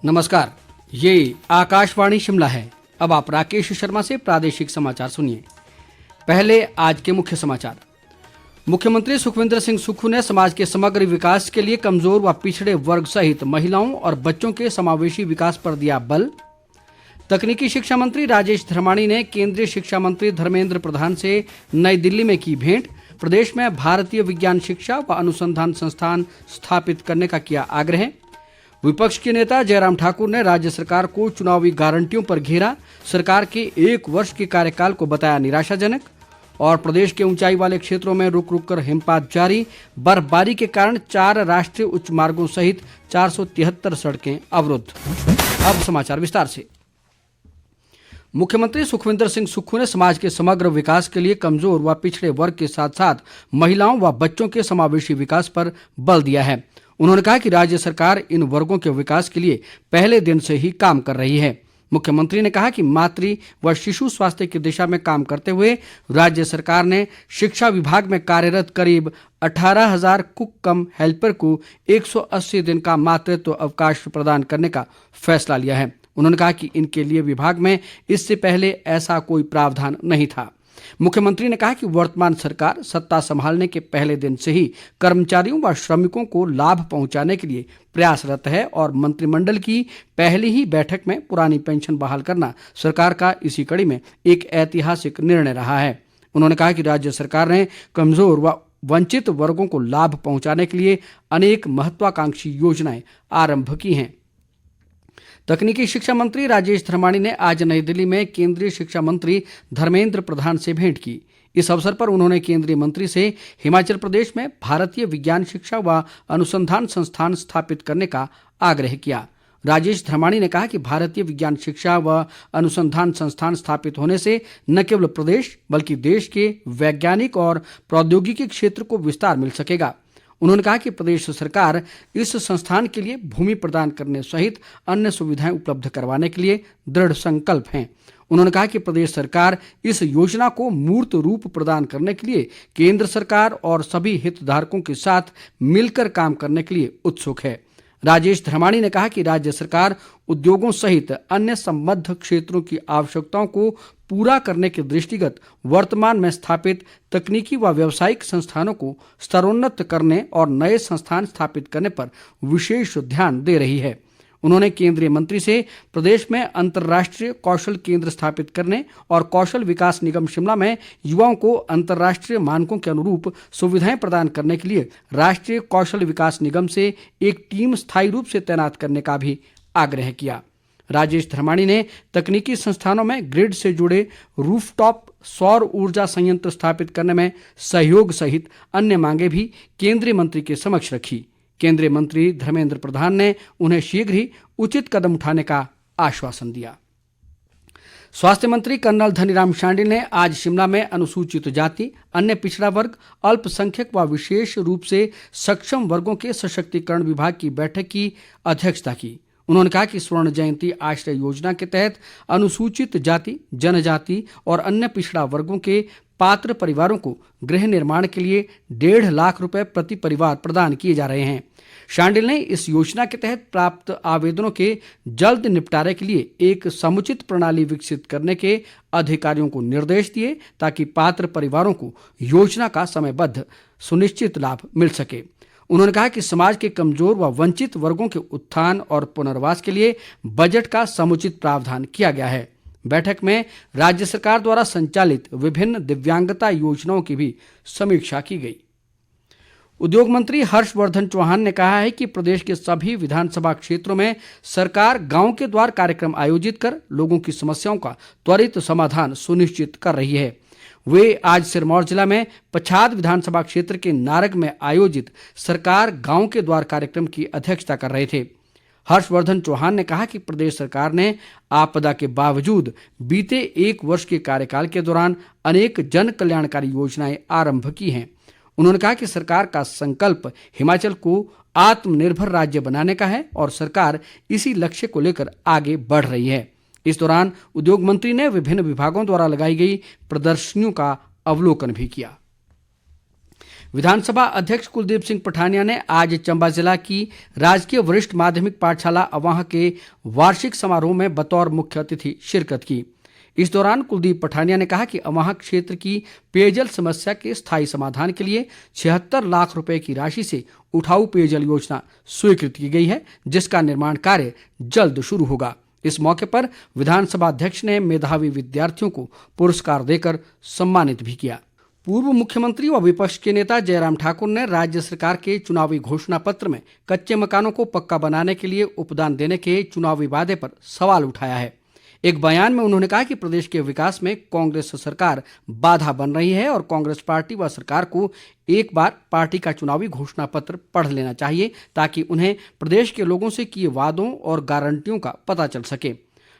नमस्कार, ये आकाशवाणी शिमला है। अब आप राकेश शर्मा से प्रादेशिक समाचार सुनिए। पहले आज के मुख्य समाचार। मुख्यमंत्री सुखविंदर सिंह सुक्खू ने समाज के समग्र विकास के लिए कमजोर व पिछड़े वर्ग सहित महिलाओं और बच्चों के समावेशी विकास पर दिया बल। तकनीकी शिक्षा मंत्री राजेश धर्माणी ने केंद्रीय शिक्षा मंत्री धर्मेंद्र प्रधान से नई दिल्ली में की भेंट। प्रदेश में भारतीय विज्ञान शिक्षा व अनुसंधान संस्थान स्थापित करने का किया आग्रह। विपक्ष के नेता जयराम ठाकुर ने राज्य सरकार को चुनावी गारंटियों पर घेरा। सरकार के 1 वर्ष के कार्यकाल को बताया निराशाजनक। और प्रदेश के ऊंचाई वाले क्षेत्रों में रुक रुक कर हिमपात जारी। बर्फबारी के कारण 4 राष्ट्रीय उच्च मार्गों सहित 473 सड़कें अवरुद्ध। अब समाचार विस्तार से। मुख्यमंत्री सुखविंदर सिंह सुक्खू ने समाज के समग्र विकास के लिए कमजोर व पिछड़े वर्ग के साथ साथ महिलाओं व बच्चों के समावेशी विकास पर बल दिया है। उन्होंने कहा कि राज्य सरकार इन वर्गों के विकास के लिए पहले दिन से ही काम कर रही है। मुख्यमंत्री ने कहा कि मातृ व शिशु स्वास्थ्य की दिशा में काम करते हुए राज्य सरकार ने शिक्षा विभाग में कार्यरत करीब 18,000 कुक कम हेल्पर को 180 दिन का मातृत्व अवकाश प्रदान करने का फैसला लिया है। उन्होंने कहा कि इनके लिए विभाग में इससे पहले ऐसा कोई प्रावधान नहीं था। मुख्यमंत्री ने कहा कि वर्तमान सरकार सत्ता संभालने के पहले दिन से ही कर्मचारियों व श्रमिकों को लाभ पहुंचाने के लिए प्रयासरत है और मंत्रिमंडल की पहली ही बैठक में पुरानी पेंशन बहाल करना सरकार का इसी कड़ी में एक ऐतिहासिक निर्णय रहा है। उन्होंने कहा कि राज्य सरकार ने कमजोर व वंचित वर्गों को लाभ पहुंचाने के लिए अनेक महत्वाकांक्षी योजनाएं आरंभ की हैं। तकनीकी शिक्षा मंत्री राजेश धर्माणी ने आज नई दिल्ली में केंद्रीय शिक्षा मंत्री धर्मेंद्र प्रधान से भेंट की। इस अवसर पर उन्होंने केंद्रीय मंत्री से हिमाचल प्रदेश में भारतीय विज्ञान शिक्षा व अनुसंधान संस्थान स्थापित करने का आग्रह किया। राजेश धर्माणी ने कहा कि भारतीय विज्ञान शिक्षा व अनुसंधान संस्थान स्थापित होने से न केवल प्रदेश बल्कि देश के वैज्ञानिक और प्रौद्योगिकी क्षेत्र को विस्तार मिल सकेगा। उन्होंने कहा कि प्रदेश सरकार इस संस्थान के लिए भूमि प्रदान करने सहित अन्य सुविधाएं उपलब्ध करवाने के लिए दृढ़ संकल्प हैं। उन्होंने कहा कि प्रदेश सरकार इस योजना को मूर्त रूप प्रदान करने के लिए केंद्र सरकार और सभी हितधारकों के साथ मिलकर काम करने के लिए उत्सुक है। राजेश धर्माणी ने कहा कि राज्य सरकार उद्योगों सहित अन्य संबद्ध क्षेत्रों की आवश्यकताओं को पूरा करने के दृष्टिगत वर्तमान में स्थापित तकनीकी व व्यावसायिक संस्थानों को स्तरोन्नत करने और नए संस्थान स्थापित करने पर विशेष ध्यान दे रही है। उन्होंने केंद्रीय मंत्री से प्रदेश में अंतर्राष्ट्रीय कौशल केंद्र स्थापित करने और कौशल विकास निगम शिमला में युवाओं को अंतर्राष्ट्रीय मानकों के अनुरूप सुविधाएं प्रदान करने के लिए राष्ट्रीय कौशल विकास निगम से एक टीम स्थायी रूप से तैनात करने का भी आग्रह किया। राजेश धर्माणी ने तकनीकी संस्थानों में ग्रिड से जुड़े रूफटॉप सौर ऊर्जा संयंत्र स्थापित करने में सहयोग सहित अन्य मांगे भी केंद्रीय मंत्री के समक्ष रखी। केंद्रीय मंत्री धर्मेंद्र प्रधान ने उन्हें शीघ्र ही उचित कदम उठाने का आश्वासन दिया। स्वास्थ्य मंत्री कर्नल धनीराम शांडिल ने आज शिमला में अनुसूचित जाति, अन्य पिछड़ा वर्ग, अल्पसंख्यक व विशेष रूप से सक्षम वर्गों के सशक्तिकरण विभाग की बैठक की अध्यक्षता की। उन्होंने कहा कि स्वर्ण जयंती आश्रय योजना के तहत अनुसूचित जाति, जनजाति और अन्य पिछड़ा वर्गों के पात्र परिवारों को गृह निर्माण के लिए 1.5 लाख रुपए प्रति परिवार प्रदान किए जा रहे हैं। शांडिल ने इस योजना के तहत प्राप्त आवेदनों के जल्द निपटारे के लिए एक समुचित प्रणाली विकसित करने के अधिकारियों को निर्देश दिए ताकि पात्र परिवारों को योजना का समयबद्ध सुनिश्चित लाभ मिल सके। उन्होंने कहा कि समाज के कमजोर व वंचित वर्गों के उत्थान और पुनर्वास के लिए बजट का समुचित प्रावधान किया गया है। बैठक में राज्य सरकार द्वारा संचालित विभिन्न दिव्यांगता योजनाओं की भी समीक्षा की गई। उद्योग मंत्री हर्षवर्धन चौहान ने कहा है कि प्रदेश के सभी विधानसभा क्षेत्रों में सरकार गांव के द्वार कार्यक्रम आयोजित कर लोगों की समस्याओं का त्वरित समाधान सुनिश्चित कर रही है। वे आज सिरमौर जिला में पच्छाद विधानसभा क्षेत्र के नारग में आयोजित सरकार गांव के द्वार कार्यक्रम की अध्यक्षता कर रहे थे। हर्षवर्धन चौहान ने कहा कि प्रदेश सरकार ने आपदा के बावजूद बीते 1 वर्ष के कार्यकाल के दौरान अनेक जन कल्याणकारी योजनाएं आरंभ की हैं। उन्होंने कहा कि सरकार का संकल्प हिमाचल को आत्मनिर्भर राज्य बनाने का है और सरकार इसी लक्ष्य को लेकर आगे बढ़ रही है। इस दौरान उद्योग मंत्री ने विभिन्न विभागों द्वारा लगाई गई प्रदर्शनियों का अवलोकन भी किया। विधानसभा अध्यक्ष कुलदीप सिंह पठानिया ने आज चंबा जिला की राजकीय वरिष्ठ माध्यमिक पाठशाला अवाह के वार्षिक समारोह में बतौर मुख्य अतिथि शिरकत की। इस दौरान कुलदीप पठानिया ने कहा कि अवाह क्षेत्र की पेयजल समस्या के स्थायी समाधान के लिए 76 लाख रुपए की राशि से उठाऊ पेयजल योजना स्वीकृत की गई है, जिसका निर्माण कार्य जल्द शुरू होगा। इस मौके पर विधानसभा अध्यक्ष ने मेधावी विद्यार्थियों को पुरस्कार देकर सम्मानित भी किया। पूर्व मुख्यमंत्री व विपक्ष के नेता जयराम ठाकुर ने राज्य सरकार के चुनावी घोषणा पत्र में कच्चे मकानों को पक्का बनाने के लिए उपदान देने के चुनावी वादे पर सवाल उठाया है। एक बयान में उन्होंने कहा कि प्रदेश के विकास में कांग्रेस सरकार बाधा बन रही है और कांग्रेस पार्टी व सरकार को एक बार पार्टी का चुनावी घोषणा पत्र पढ़ लेना चाहिए ताकि उन्हें प्रदेश के लोगों से किए वादों और गारंटियों का पता चल सके।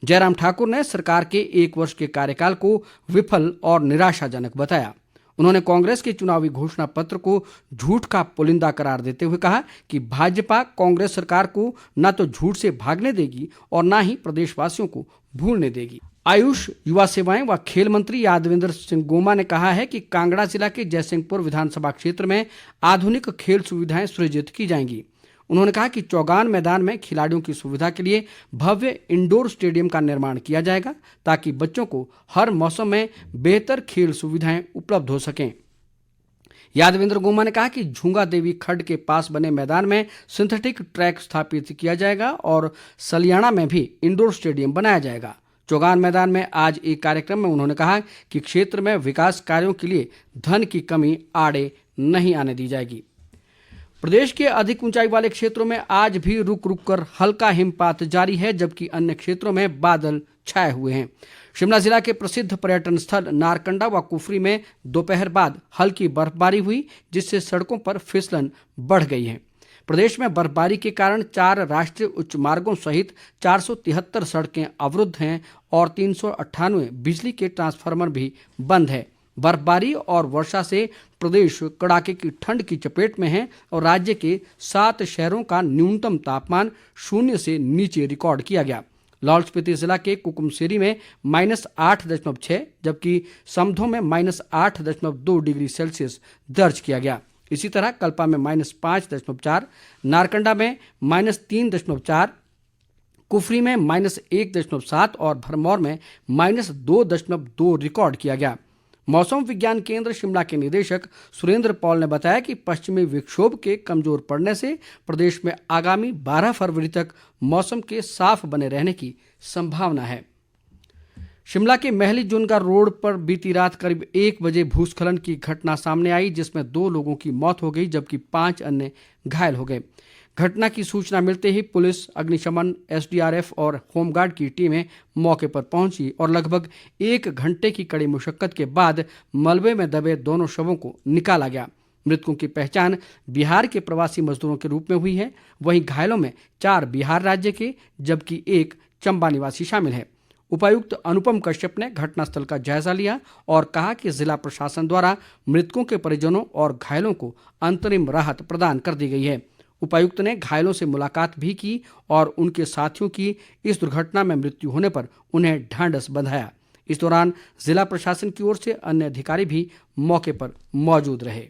जयराम ठाकुर ने सरकार के 1 वर्ष के कार्यकाल को विफल और निराशाजनक बताया। उन्होंने कांग्रेस के चुनावी घोषणा पत्र को झूठ का पुलिंदा करार देते हुए कहा कि भाजपा कांग्रेस सरकार को न तो झूठ से भागने देगी और न ही प्रदेशवासियों को भूलने देगी। आयुष, युवा सेवाएं व खेल मंत्री यादवेंद्र सिंह गोमा ने कहा है कि कांगड़ा जिला के जयसिंहपुर विधानसभा क्षेत्र में आधुनिक खेल सुविधाएं सृजित की जाएंगी। उन्होंने कहा कि चौगान मैदान में खिलाड़ियों की सुविधा के लिए भव्य इंडोर स्टेडियम का निर्माण किया जाएगा ताकि बच्चों को हर मौसम में बेहतर खेल सुविधाएं उपलब्ध हो सकें। यादवेंद्र गोमा ने कहा कि झूंगा देवी खड्ड के पास बने मैदान में सिंथेटिक ट्रैक स्थापित किया जाएगा और सलियाना में भी इंडोर स्टेडियम बनाया जाएगा। चौगान मैदान में आज एक कार्यक्रम में उन्होंने कहा कि क्षेत्र में विकास कार्यों के लिए धन की कमी आड़े नहीं आने दी जाएगी। प्रदेश के अधिक ऊंचाई वाले क्षेत्रों में आज भी रुक रुक कर हल्का हिमपात जारी है, जबकि अन्य क्षेत्रों में बादल छाए हुए हैं। शिमला जिला के प्रसिद्ध पर्यटन स्थल नारकंडा व कुफरी में दोपहर बाद हल्की बर्फबारी हुई, जिससे सड़कों पर फिसलन बढ़ गई है। प्रदेश में बर्फबारी के कारण 4 राष्ट्रीय उच्च मार्गों सहित 473 सड़कें अवरुद्ध हैं और 398 बिजली के ट्रांसफार्मर भी बंद है। बर्फबारी और वर्षा से प्रदेश कड़ाके की ठंड की चपेट में है और राज्य के 7 शहरों का न्यूनतम तापमान 0 से नीचे रिकॉर्ड किया गया। लाहौल स्पीति जिला के कुकुमसेरी में -8.6 जबकि समधो में -8.2 डिग्री सेल्सियस दर्ज किया गया। इसी तरह कल्पा में -5.4, नारकंडा में -3.4, कुफरी में -1.7 और भरमौर में -2.2 रिकॉर्ड किया गया। मौसम विज्ञान केंद्र शिमला के निदेशक सुरेंद्र पॉल ने बताया कि पश्चिमी विक्षोभ के कमजोर पड़ने से प्रदेश में आगामी 12 फरवरी तक मौसम के साफ बने रहने की संभावना है। शिमला के महली जुनगा रोड पर बीती रात करीब 1 बजे भूस्खलन की घटना सामने आई, जिसमें 2 लोगों की मौत हो गई जबकि 5 अन्य घायल हो गए। घटना की सूचना मिलते ही पुलिस, अग्निशमन, एसडीआरएफ और होमगार्ड की टीमें मौके पर पहुंची और लगभग 1 घंटे की कड़ी मुशक्कत के बाद मलबे में दबे दोनों शवों को निकाला गया। मृतकों की पहचान बिहार के प्रवासी मजदूरों के रूप में हुई है। वहीं घायलों में 4 बिहार राज्य के जबकि 1 चंबा निवासी शामिल है। उपायुक्त अनुपम कश्यप ने घटनास्थल का जायजा लिया और कहा कि जिला प्रशासन द्वारा मृतकों के परिजनों और घायलों को अंतरिम राहत प्रदान कर दी गई है। उपायुक्त ने घायलों से मुलाकात भी की और उनके साथियों की इस दुर्घटना में मृत्यु होने पर उन्हें ढांढस बंधाया। इस दौरान जिला प्रशासन की ओर से अन्य अधिकारी भी मौके पर मौजूद रहे।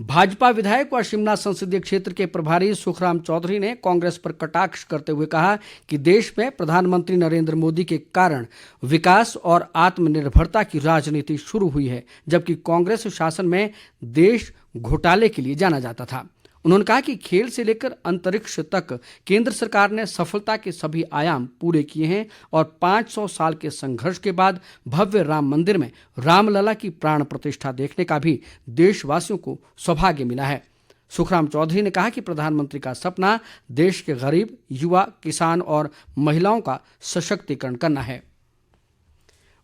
भाजपा विधायक व शिमला संसदीय क्षेत्र के प्रभारी सुखराम चौधरी ने कांग्रेस पर कटाक्ष करते हुए कहा कि देश में प्रधानमंत्री नरेंद्र मोदी के कारण विकास और आत्मनिर्भरता की राजनीति शुरू हुई है, जबकि कांग्रेस शासन में देश घोटाले के लिए जाना जाता था। उन्होंने कहा कि खेल से लेकर अंतरिक्ष तक केंद्र सरकार ने सफलता के सभी आयाम पूरे किए हैं और 500 साल के संघर्ष के बाद भव्य राम मंदिर में रामलला की प्राण प्रतिष्ठा देखने का भी देशवासियों को सौभाग्य मिला है। सुखराम चौधरी ने कहा कि प्रधानमंत्री का सपना देश के गरीब, युवा, किसान और महिलाओं का सशक्तिकरण करना है।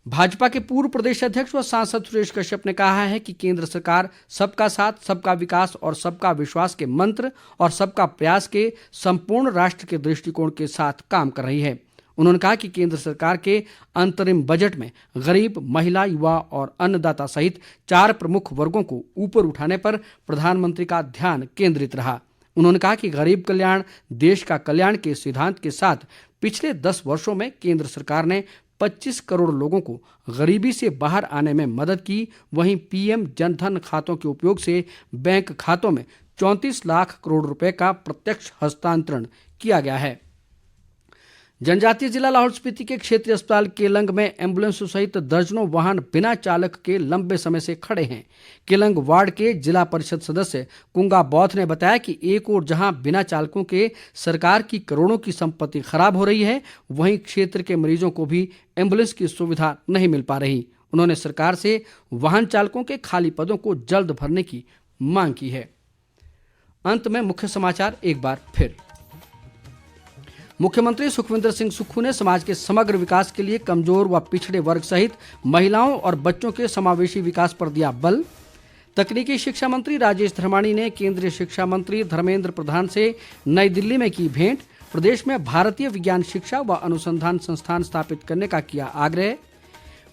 भाजपा के पूर्व प्रदेश अध्यक्ष व सांसद सुरेश कश्यप ने कहा है कि केंद्र सरकार सबका साथ, सबका विकास और सबका विश्वास के मंत्र और सबका प्रयास के संपूर्ण राष्ट्र के दृष्टिकोण के साथ काम कर रही है। उन्होंने कहा कि केंद्र सरकार के अंतरिम बजट में गरीब, महिला, युवा और अन्नदाता सहित 4 प्रमुख वर्गों को ऊपर उठाने पर प्रधानमंत्री का ध्यान केंद्रित रहा। उन्होंने कहा कि गरीब कल्याण, देश का कल्याण के सिद्धांत के साथ पिछले 10 वर्षों में केंद्र सरकार ने 25 करोड़ लोगों को गरीबी से बाहर आने में मदद की। वहीं पीएम जनधन खातों के उपयोग से बैंक खातों में 34 लाख करोड़ रुपए का प्रत्यक्ष हस्तांतरण किया गया है। जनजातीय जिला लाहौल स्पीति के क्षेत्रीय अस्पताल केलंग में एम्बुलेंस सहित दर्जनों वाहन बिना चालक के लंबे समय से खड़े हैं। केलंग वार्ड के जिला परिषद सदस्य कुंगा बौथ ने बताया कि एक ओर जहां बिना चालकों के सरकार की करोड़ों की संपत्ति खराब हो रही है, वहीं क्षेत्र के मरीजों को भी एम्बुलेंस की सुविधा नहीं मिल पा रही। उन्होंने सरकार से वाहन चालकों के खाली पदों को जल्द भरने की मांग की है। अंत में मुख्य समाचार एक बार फिर। मुख्यमंत्री सुखविंदर सिंह सुक्खू ने समाज के समग्र विकास के लिए कमजोर व पिछड़े वर्ग सहित महिलाओं और बच्चों के समावेशी विकास पर दिया बल। तकनीकी शिक्षा मंत्री राजेश धर्माणी ने केंद्रीय शिक्षा मंत्री धर्मेंद्र प्रधान से नई दिल्ली में की भेंट। प्रदेश में भारतीय विज्ञान शिक्षा व अनुसंधान संस्थान स्थापित करने का किया आग्रह।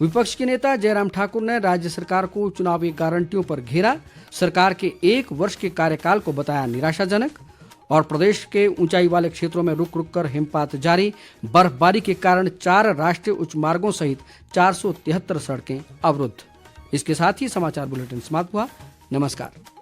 विपक्ष के नेता जयराम ठाकुर ने राज्य सरकार को चुनावी गारंटियों पर घेरा। सरकार के 1 वर्ष के कार्यकाल को बताया निराशाजनक। और प्रदेश के ऊंचाई वाले क्षेत्रों में रुक रुक कर हिमपात जारी। बर्फबारी के कारण 4 राष्ट्रीय उच्च मार्गों सहित 473 सड़कें अवरुद्ध। इसके साथ ही समाचार बुलेटिन समाप्त हुआ। नमस्कार।